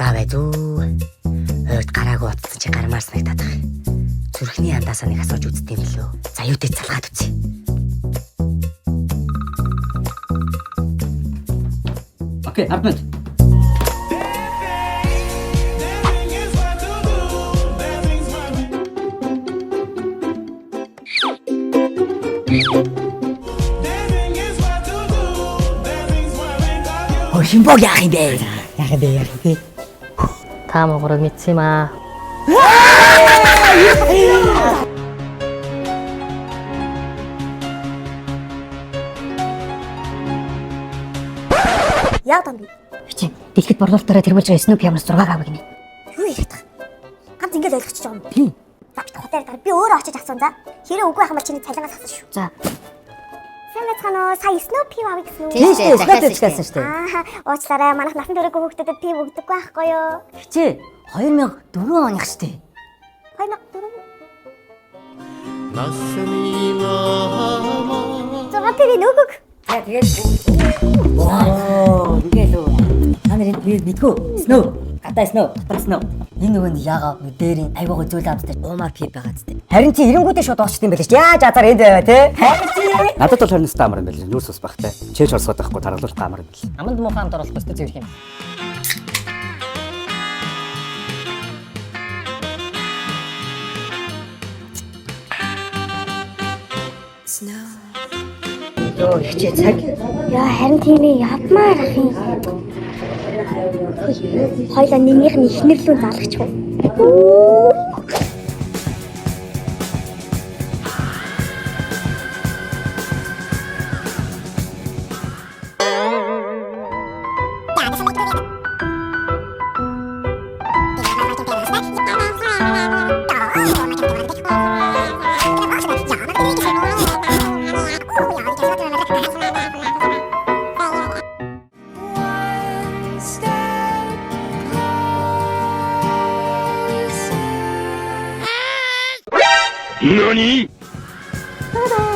За бай зүү. Хойд гараагүй утсан чи гармаар санагдаад байгаа. Зүрхний яндаасаа нэг асууж үзтiin билүү. За юу дэ залгаад үзье. Окей, ард. Химбог яах юм бэ? Яах юм бэ? Та могорог мэдсэн юм аа. Яа дам би. Чи дэлгэд борлуулалтаараа тэрмэлж байгаа Snoopy ямар 6 авах гинэ. Юу яриад байгаа? Ганц ингэж ойлгочихж байгаа юм. Тийм. За хотел дараа би өөрөө очиж асуун за. Хэрэг үгүй хамаар чиний цалингаас асууж шүү. За. Сайн байцгаана уу? Сая Snoopy авах гэсэн үү? Тийм шүү, Snoopy гэсэн шүү. Аа, уучлаарай. Манайх насан туршаагүй хүүхдүүдэд тийм өгдөггүй байхгүй юу? Хичээ 2004 оных штэ. 2004. Зураг тэр нөгөөг. За тэгээд ингээд үү. Та нарын тэгээд мэдгүй. Snow. Гадаа Snow, дотор Snow. Энэ нөгөөнд яага дээрийн айгуугаа зүйл амттай уумар пип байгаа зү. Харин чи эренгүүдээ шууд оочт юм байл ш. Яаж азар энд байваа те? Надад бол 20 настай амар юм байл. Нүүрс ус багтай. Чээж орсоод байхгүй таргалуулах амар юм байл. Аманд муухай хамт оруулах өстэй зөвх юм. Йоо хичээ цаг. Яа харин тийм ээ ядмаар ах юм. Хоёлаа нэгнийх нь ихнэрлүү залгачих уу? NANI?! Та-да!